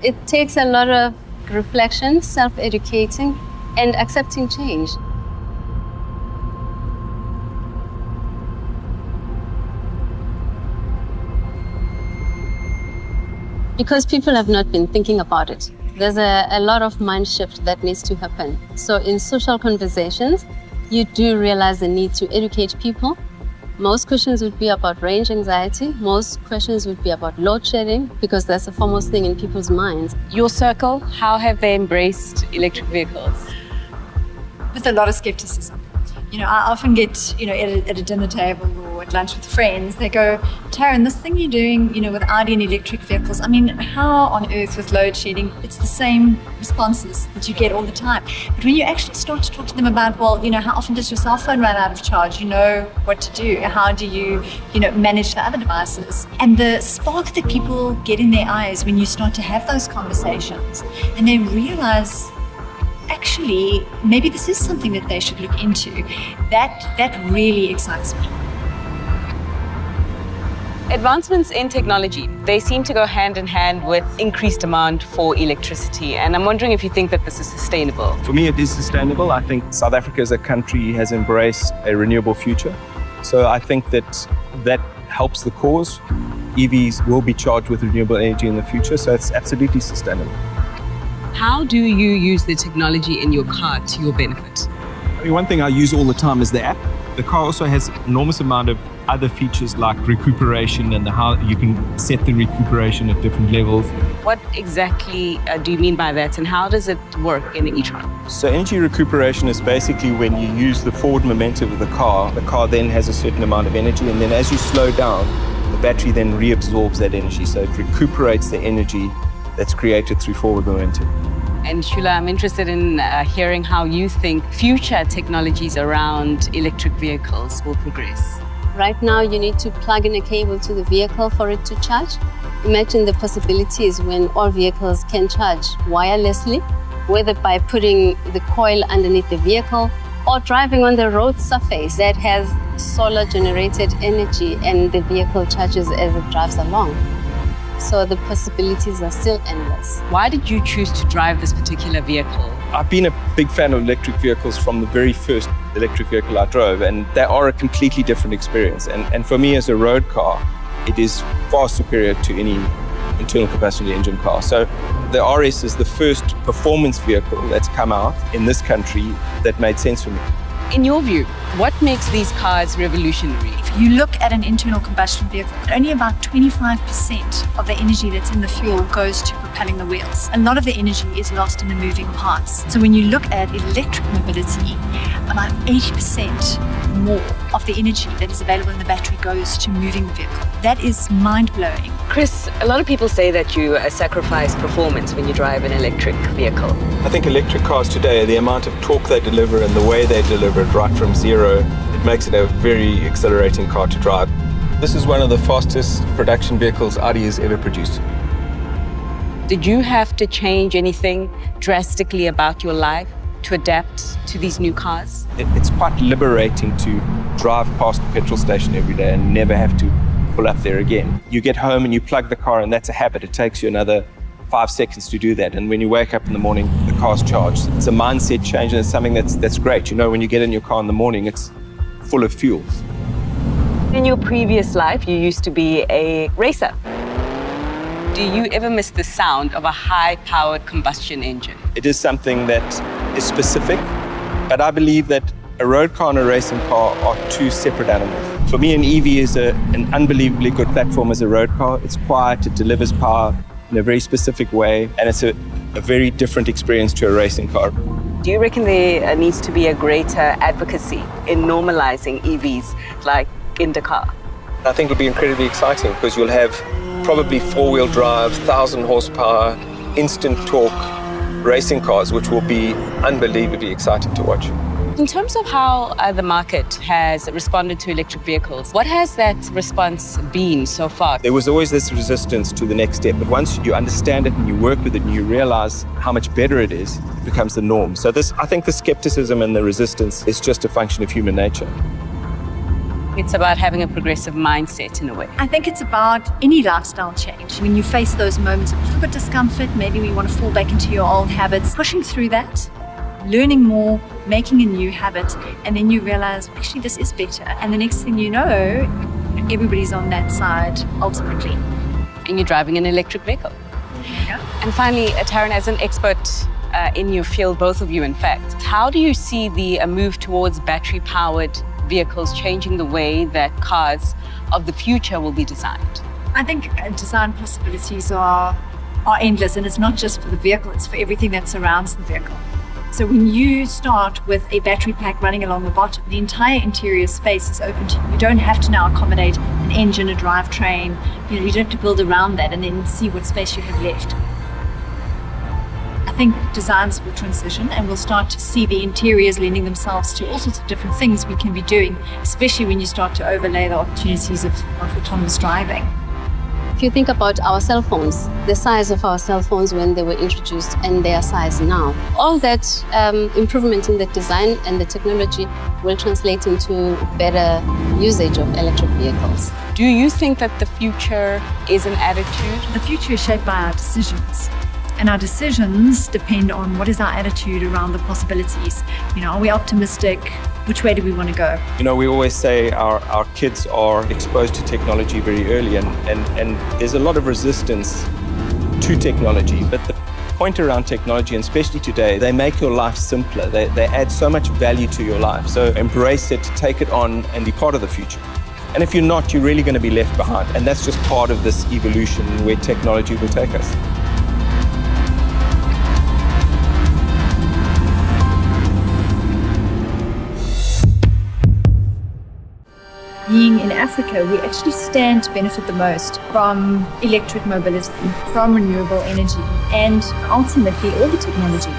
It takes a lot of reflection, self-educating, and accepting change. Because people have not been thinking about it. There's a lot of mind shift that needs to happen. So in social conversations, you do realize the need to educate people. Most questions would be about range anxiety. Most questions would be about load shedding, because that's the foremost thing in people's minds. Your circle, how have they embraced electric vehicles? With a lot of skepticism. You know, I often get, at a dinner table or at lunch with friends, they go, Tarryn, this thing you're doing, with Audi and electric vehicles, I mean, how on earth with load shedding? It's the same responses that you get all the time. But when you actually start to talk to them about, well, how often does your cell phone run out of charge? You know what to do. How do you, manage the other devices? And the spark that people get in their eyes when you start to have those conversations and they realize, actually, maybe this is something that they should look into. That really excites me. Advancements in technology, they seem to go hand in hand with increased demand for electricity. And I'm wondering if you think that this is sustainable. For me, it is sustainable. I think South Africa as a country has embraced a renewable future. So I think that helps the cause. EVs will be charged with renewable energy in the future, so it's absolutely sustainable. How do you use the technology in your car to your benefit? I mean, one thing I use all the time is the app. The car also has an enormous amount of other features like recuperation and how you can set the recuperation at different levels. What exactly do you mean by that, and how does it work in each one? So energy recuperation is basically when you use the forward momentum of the car then has a certain amount of energy, and then as you slow down, the battery then reabsorbs that energy. So it recuperates the energy that's created through forward momentum. And Shula, I'm interested in hearing how you think future technologies around electric vehicles will progress. Right now, you need to plug in a cable to the vehicle for it to charge. Imagine the possibilities when all vehicles can charge wirelessly, whether by putting the coil underneath the vehicle or driving on the road surface that has solar-generated energy and the vehicle charges as it drives along. So the possibilities are still endless. Why did you choose to drive this particular vehicle? I've been a big fan of electric vehicles from the very first electric vehicle I drove, and they are a completely different experience. And for me as a road car, it is far superior to any internal combustion engine car. So the RS is the first performance vehicle that's come out in this country that made sense for me. In your view, what makes these cars revolutionary? If you look at an internal combustion vehicle, only about 25% of the energy that's in the fuel goes to propelling the wheels. A lot of the energy is lost in the moving parts. So when you look at electric mobility, about 80% more of the energy that is available in the battery goes to moving the vehicle. That is mind-blowing. Chris, a lot of people say that you sacrifice performance when you drive an electric vehicle. I think electric cars today, the amount of torque they deliver and the way they deliver it right from zero, it makes it a very exhilarating car to drive. This is one of the fastest production vehicles Audi has ever produced. Did you have to change anything drastically about your life to adapt to these new cars? It's quite liberating to drive past a petrol station every day and never have to pull up there again. You get home and you plug the car, and that's a habit. It takes you another 5 seconds to do that. And when you wake up in the morning, the car's charged. It's a mindset change, and it's something that's great. When you get in your car in the morning, it's full of fuel. In your previous life, you used to be a racer. Do you ever miss the sound of a high-powered combustion engine? It is something that is specific, but I believe that a road car and a racing car are two separate animals. For me, an EV is an unbelievably good platform as a road car. It's quiet, it delivers power in a very specific way, and it's a very different experience to a racing car. Do you reckon there needs to be a greater advocacy in normalizing EVs like in Dakar? I think it'll be incredibly exciting because you'll have probably four-wheel drive, 1,000 horsepower, instant torque racing cars, which will be unbelievably exciting to watch. In terms of how the market has responded to electric vehicles, what has that response been so far? There was always this resistance to the next step, but once you understand it and you work with it and you realize how much better it is, it becomes the norm. So I think the skepticism and the resistance is just a function of human nature. It's about having a progressive mindset in a way. I think it's about any lifestyle change. When you face those moments of a little bit discomfort, maybe we want to fall back into your old habits, pushing through that, learning more, making a new habit, and then you realize, actually, this is better. And the next thing you know, everybody's on that side ultimately. And you're driving an electric vehicle. Yeah. And finally, Tarryn, as an expert in your field, both of you in fact, how do you see the move towards battery-powered vehicles changing the way that cars of the future will be designed? I think design possibilities are endless, and it's not just for the vehicle, it's for everything that surrounds the vehicle. So when you start with a battery pack running along the bottom, the entire interior space is open to you. You don't have to now accommodate an engine, a drivetrain. You don't have to build around that and then see what space you have left. I think designs will transition, and we'll start to see the interiors lending themselves to all sorts of different things we can be doing, especially when you start to overlay the opportunities of autonomous driving. If you think about our cell phones, the size of our cell phones when they were introduced and their size now, all that improvement in the design and the technology will translate into better usage of electric vehicles. Do you think that the future is an attitude? The future is shaped by our decisions. And our decisions depend on what is our attitude around the possibilities. Are we optimistic? Which way do we want to go? We always say our kids are exposed to technology very early, and there's a lot of resistance to technology. But the point around technology, and especially today, they make your life simpler. They add so much value to your life. So embrace it, take it on, and be part of the future. And if you're not, you're really going to be left behind. And that's just part of this evolution where technology will take us. Being in Africa, we actually stand to benefit the most from electric mobility, from renewable energy, and ultimately all the technology